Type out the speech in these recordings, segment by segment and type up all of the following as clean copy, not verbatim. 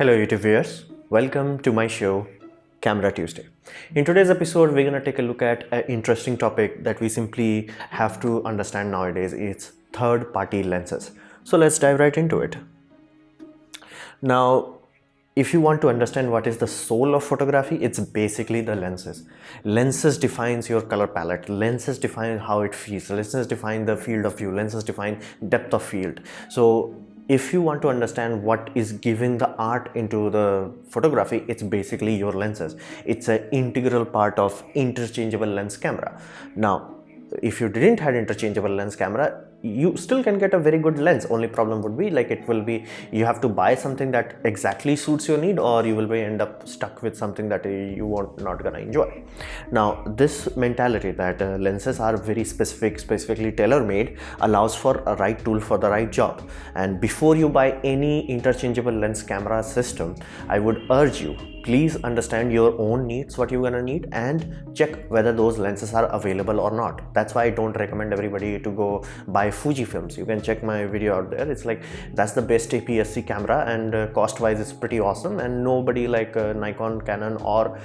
Hello YouTube viewers, welcome to my show Camera Tuesday. In today's episode we're going to take a look at an interesting topic that we simply have to understand nowadays. It's third-party lenses. So let's dive right into it. Now if you want to understand what is the soul of photography, it's basically the lenses. Lenses defines your color palette, lenses define how it feels, lenses define the field of view, lenses define depth of field. So if you want to understand what is giving the art into the photography, it's basically your lenses. It's an integral part of interchangeable lens camera. Now if you didn't have interchangeable lens camera, you still can get a very good lens. Only problem would be like it will be you have to buy something that exactly suits your need, or you will be end up stuck with something that you won't not gonna enjoy. Now this mentality that lenses are very specifically tailor-made allows for a right tool for the right job. And before you buy any interchangeable lens camera system, I would urge you, please understand your own needs, what you're gonna need, and check whether those lenses are available or not. That's why I don't recommend everybody to go buy Fuji films. You can check my video out there. It's like that's the best APS-C camera, and cost wise it's pretty awesome, and nobody like Nikon, Canon, or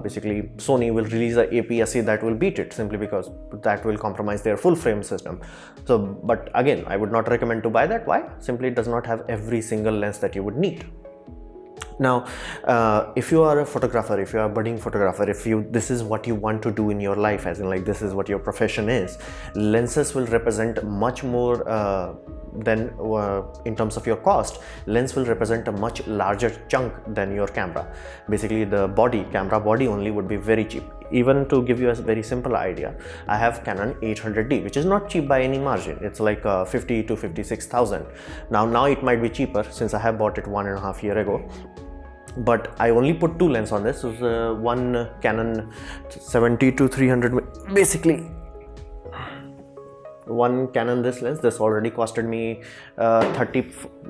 basically Sony will release a APS-C that will beat it, simply because that will compromise their full frame system. So but again, I would not recommend to buy that. Why? Simply it does not have every single lens that you would need. Now if you are a photographer, if you are a budding photographer, if this is what you want to do in your life, as in like this is what your profession is, lenses will represent much more than in terms of your cost. Lens will represent a much larger chunk than your camera. Basically the camera body only would be very cheap. Even to give you a very simple idea, I have Canon 800D, which is not cheap by any margin. It's like 50 to 56,000. Now it might be cheaper since I have bought it 1.5 years ago. But I only put two lenses on this. So one Canon 70 to 300, basically one Canon this already costed me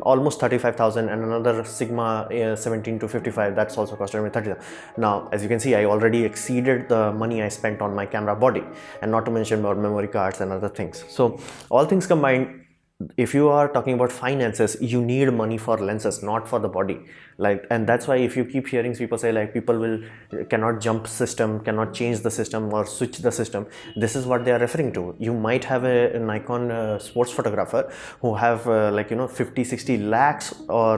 almost 35,000, and another Sigma 17 to 55, that's also costed me 30,000. Now as you can see, I already exceeded the money I spent on my camera body, and not to mention about memory cards and other things. So all things combined, if you are talking about finances, you need money for lenses, not for the body. And that's why if you keep hearing people say like people cannot jump system, cannot change the system or switch the system, this is what they are referring to. You might have a Nikon sports photographer who have 50-60 lakhs or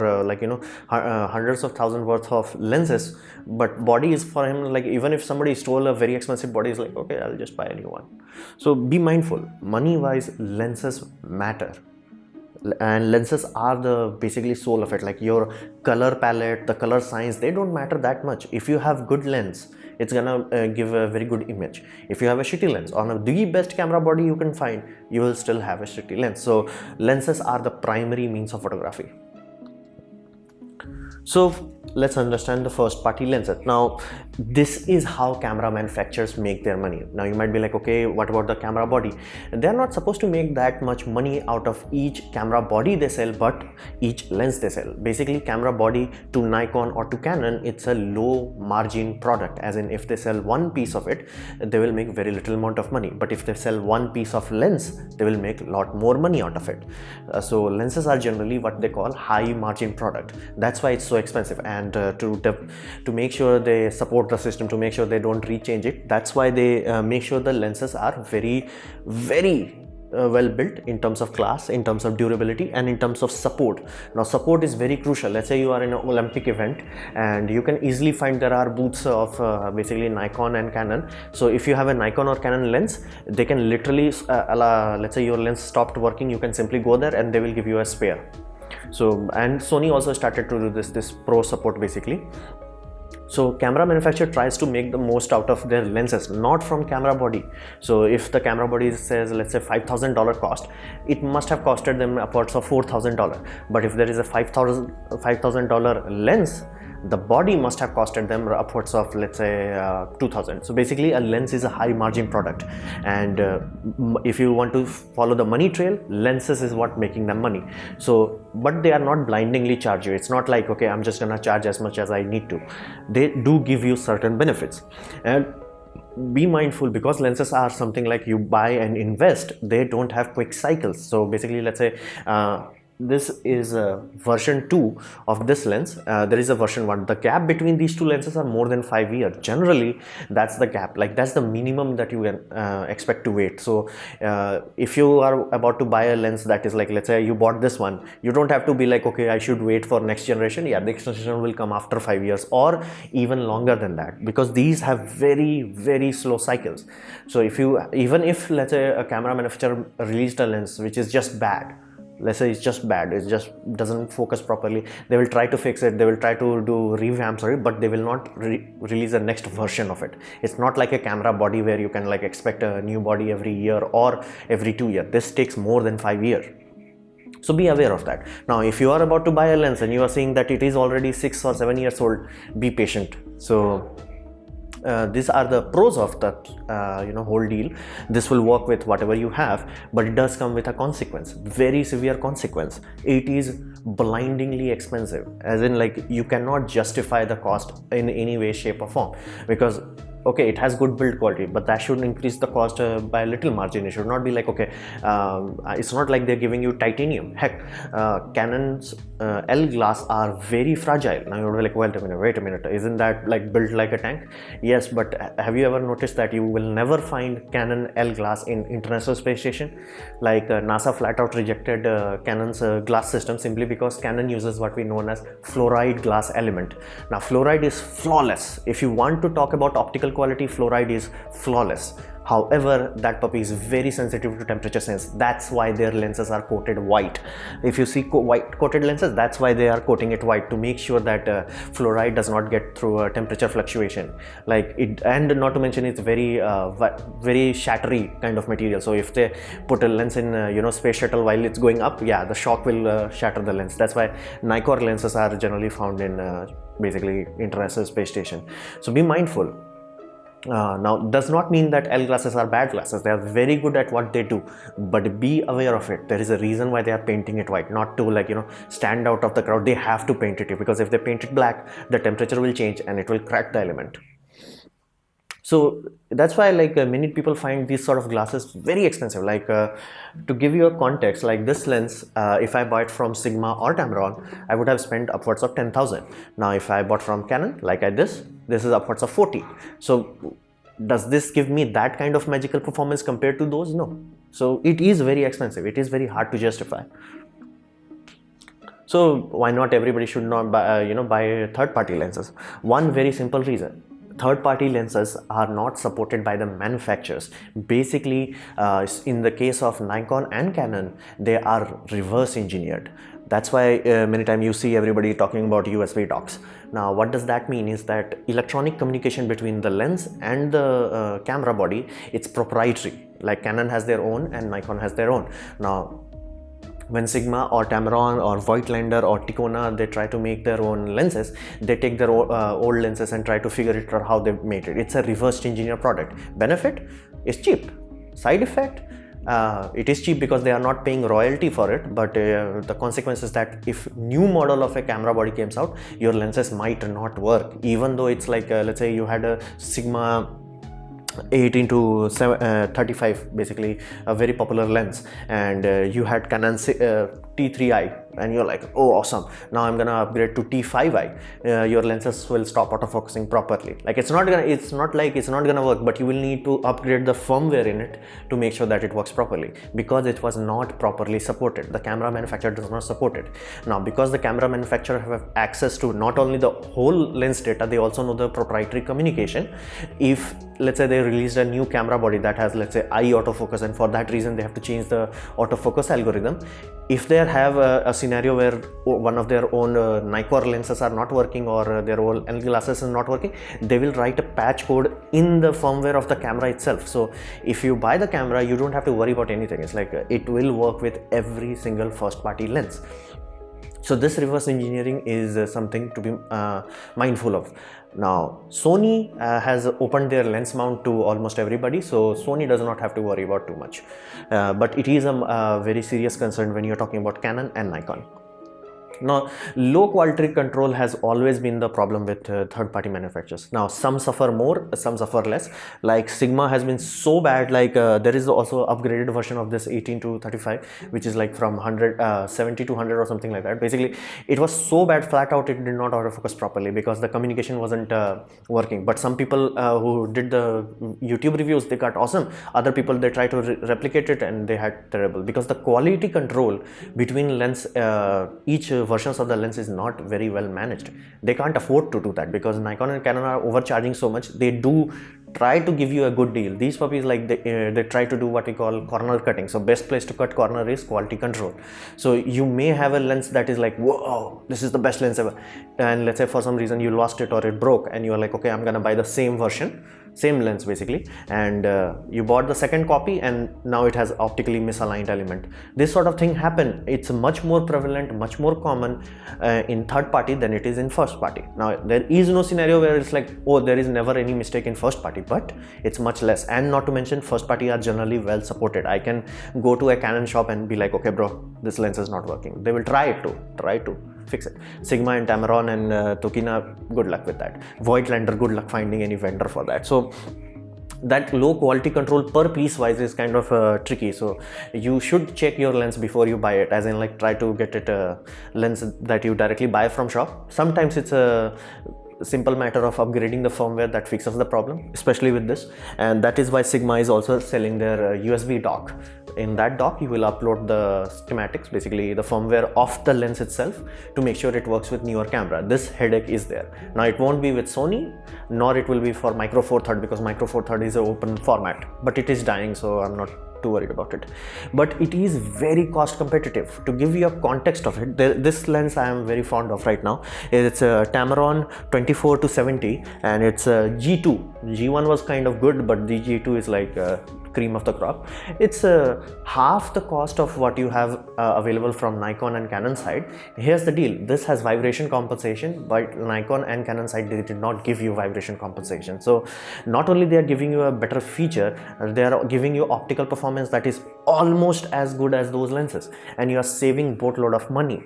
hundreds of thousands worth of lenses, but body is for him like, even if somebody stole a very expensive body, is like, okay, I'll just buy a new one. So be mindful, money wise lenses matter. And lenses are the basically soul of it. Like your color palette, the color science, they don't matter that much. If you have good lens, it's gonna give a very good image. If you have a shitty lens on the best camera body you can find, you will still have a shitty lens. So lenses are the primary means of photography. So let's understand the first party lenses. Now this is how camera manufacturers make their money. Now you might be like, okay, what about the camera body? They're not supposed to make that much money out of each camera body they sell, but each lens they sell. Basically camera body to Nikon or to Canon, it's a low margin product, as in if they sell one piece of it, they will make very little amount of money. But if they sell one piece of lens, they will make a lot more money out of it. So lenses are generally what they call high margin product. That's why it's so expensive. And to make sure they support the system, to make sure they don't rechange it, that's why they make sure the lenses are very well built in terms of class, in terms of durability, and in terms of support. Now support is very crucial. Let's say you are in an Olympic event, and you can easily find there are booths of basically Nikon and Canon. So if you have a Nikon or Canon lens, they can literally let's say your lens stopped working, you can simply go there and they will give you a spare. So, and Sony also started to do this pro support basically. So camera manufacturer tries to make the most out of their lenses, not from camera body. So if the camera body says, let's say $5,000 cost, it must have costed them upwards of $4,000. But if there is a $5,000 lens, the body must have costed them upwards of, let's say, 2,000. So basically a lens is a high margin product, and if you want to follow the money trail, lenses is what making them money. So but they are not blindingly charge you. It's not like, okay, I'm just gonna charge as much as I need to. They do give you certain benefits. And be mindful, because lenses are something like you buy and invest, they don't have quick cycles. So basically, let's say this is version 2 of this lens. There is a version 1. The gap between these two lenses are more than 5 years. Generally, that's the gap, like that's the minimum that you can expect to wait. So if you are about to buy a lens that is like, let's say you bought this one, you don't have to be like, okay, I should wait for next generation. Yeah, the next generation will come after 5 years or even longer than that, because these have very slow cycles. So even if let's say a camera manufacturer released a lens which is just bad, let's say it's just bad, it just doesn't focus properly, they will try to fix it, they will try to do revamps on it, but they will not release the next version of it. It's not like a camera body where you can like expect a new body every year or every 2 years. This takes more than 5 years. So be aware of that. Now if you are about to buy a lens and you are seeing that it is already 6 or 7 years old, be patient. So these are the pros of that whole deal. This will work with whatever you have, but it does come with a consequence, very severe consequence. It is blindingly expensive, as in like you cannot justify the cost in any way, shape or form, because okay, it has good build quality, but that should increase the cost by a little margin. It should not be like, okay, it's not like they're giving you titanium. Heck, Canon's L glass are very fragile. Now you're like, wait a minute, isn't that like built like a tank? Yes, but have you ever noticed that you will never find Canon L glass in International Space Station? Like NASA flat out rejected Canon's glass system simply because Canon uses what we know as fluoride glass element. Now fluoride is flawless. If you want to talk about optical quality, fluoride is flawless. However, that puppy is very sensitive to temperature sense. That's why their lenses are coated white. If you see white coated lenses, that's why they are coating it white, to make sure that fluoride does not get through a temperature fluctuation. Like it, and not to mention it's very shattery kind of material. So if they put a lens in space shuttle while it's going up, yeah, the shock will shatter the lens. That's why Nikkor lenses are generally found in basically International Space Station. So be mindful. Now does not mean that L glasses are bad glasses. They are very good at what they do, but be aware of it. There is a reason why they are painting it white, not to like stand out of the crowd. They have to paint it, because if they paint it black, the temperature will change and it will crack the element. So that's why like many people find these sort of glasses very expensive. Like to give you a context, like this lens, if I bought from Sigma or Tamron, I would have spent upwards of 10,000. Now if I bought from Canon, like this is upwards of 40. So does this give me that kind of magical performance compared to those? No. So it is very expensive. It is very hard to justify. So why not everybody should not buy buy third-party lenses? One very simple reason: third-party lenses are not supported by the manufacturers. Basically, in the case of Nikon and Canon, they are reverse engineered. That's why many times you see everybody talking about USB docks. Now, what does that mean is that electronic communication between the lens and the camera body, it's proprietary. Like Canon has their own and Nikon has their own. Now, when Sigma or Tamron or Voigtlander or Ticona, they try to make their own lenses, they take their old lenses and try to figure it out how they made it. It's a reverse engineer product. Benefit is cheap. Side effect, it is cheap because they are not paying royalty for it, but the consequence is that if new model of a camera body comes out, your lenses might not work, even though it's like let's say you had a Sigma 18 to 35, basically a very popular lens, and you had Canon T3i, and you're like, oh awesome, now I'm gonna upgrade to T5i. Your lenses will stop autofocusing properly. Like it's not gonna work, but you will need to upgrade the firmware in it to make sure that it works properly, because it was not properly supported. The camera manufacturer does not support it. Now because the camera manufacturer have access to not only the whole lens data, they also know the proprietary communication. If let's say they released a new camera body that has, let's say, eye autofocus, and for that reason they have to change the autofocus algorithm. If they have a scenario where one of their own Nikkor lenses are not working, or their own L glasses is not working, they will write a patch code in the firmware of the camera itself. So if you buy the camera, you don't have to worry about anything. It's like it will work with every single first party lens. So this reverse engineering is something to be mindful of. Now Sony has opened their lens mount to almost everybody, so Sony does not have to worry about too much, but it is a very serious concern when you're talking about Canon and Nikon. Now, low quality control has always been the problem with third-party manufacturers. Now, some suffer more, some suffer less. Like Sigma has been so bad. Like there is also upgraded version of this 18 to 35, which is like from 70 to 100 or something like that. Basically, it was so bad, flat out, it did not autofocus properly because the communication wasn't working. But some people who did the YouTube reviews, they got awesome. Other people, they try to replicate it and they had terrible, because the quality control between lens, each versions of the lens is not very well managed. They can't afford to do that because Nikon and Canon are overcharging so much. They do try to give you a good deal. These puppies, like they try to do what we call corner cutting. So best place to cut corner is quality control. So you may have a lens that is like, whoa, this is the best lens ever, and let's say for some reason you lost it or it broke, and you are like, okay, I'm gonna buy the same version, same lens basically, and you bought the second copy and now it has optically misaligned element. This sort of thing happen. It's much more prevalent, much more common in third party than it is in first party. Now there is no scenario where it's like, oh, there is never any mistake in first party, but it's much less. And not to mention, first party are generally well supported. I can go to a Canon shop and be like, okay bro, this lens is not working. They will try to fix it. Sigma and Tamron and Tokina, good luck with that. Voigtlander, good luck finding any vendor for that. So that low quality control per piece wise is kind of tricky. So you should check your lens before you buy it, as in like try to get it a lens that you directly buy from shop. Sometimes it's a simple matter of upgrading the firmware that fixes the problem, especially with this. And that is why Sigma is also selling their USB dock. In that dock you will upload the schematics, basically the firmware of the lens itself, to make sure it works with newer camera. This headache is there. Now it won't be with Sony, nor it will be for Micro Four Third, because Micro Four Third is an open format, but it is dying, so I'm not too worried about it. But it is very cost competitive. To give you a context of it, this lens I am very fond of right now. It's a Tamron 24 to 70 and it's a G2. G1 was kind of good, but the G2 is like cream of the crop. It's half the cost of what you have available from Nikon and Canon side. Here's the deal, this has vibration compensation, but Nikon and Canon side, they did not give you vibration compensation. So not only they are giving you a better feature, they are giving you optical performance that is almost as good as those lenses, and you are saving boatload of money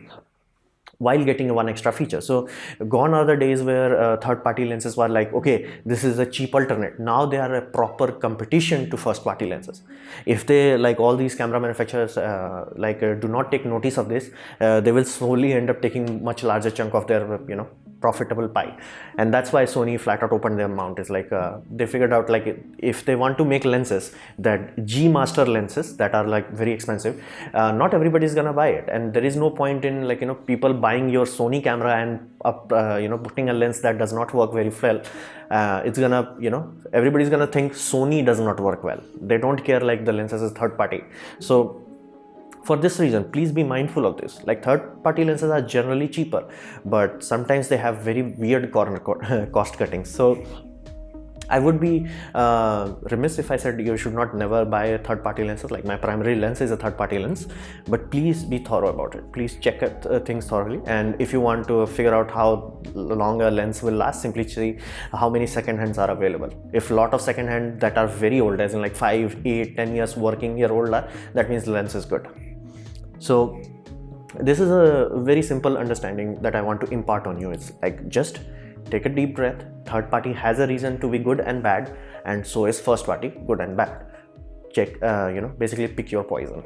while getting one extra feature. So gone are the days where third-party lenses were like, okay, this is a cheap alternate. Now they are a proper competition to first-party lenses. If they, like all these camera manufacturers, do not take notice of this, they will slowly end up taking much larger chunk of their, profitable pie. And that's why Sony flat out opened their mouth. It's like they figured out, like, if they want to make lenses, that G Master lenses that are like very expensive, not everybody is gonna buy it, and there is no point in people buying your Sony camera and putting a lens that does not work very well. It's gonna, everybody's gonna think Sony does not work well. They don't care like the lenses is third party. So for this reason, please be mindful of this. Like third-party lenses are generally cheaper, but sometimes they have very weird corner cost cuttings. So I would be remiss if I said you should not never buy third-party lenses. Like my primary lens is a third-party lens, but please be thorough about it. Please check things thoroughly. And if you want to figure out how long a lens will last, simply see how many second hands are available. If a lot of second hand that are very old, as in like 5, 8, 10 years working year old, that means the lens is good. So this is a very simple understanding that I want to impart on you. It's like, just take a deep breath. Third party has a reason to be good and bad, and so is first party, good and bad. Check, basically pick your poison.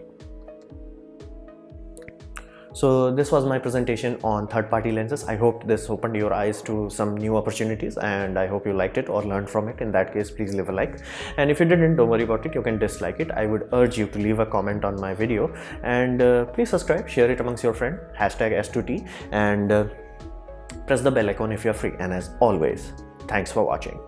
So this was my presentation on third-party lenses. I hope this opened your eyes to some new opportunities, and I hope you liked it or learned from it. In that case, please leave a like, and if you didn't, don't worry about it, you can dislike it. I would urge you to leave a comment on my video, and please subscribe, share it amongst your friend, #S2T, and press the bell icon if you're free. And as always, thanks for watching.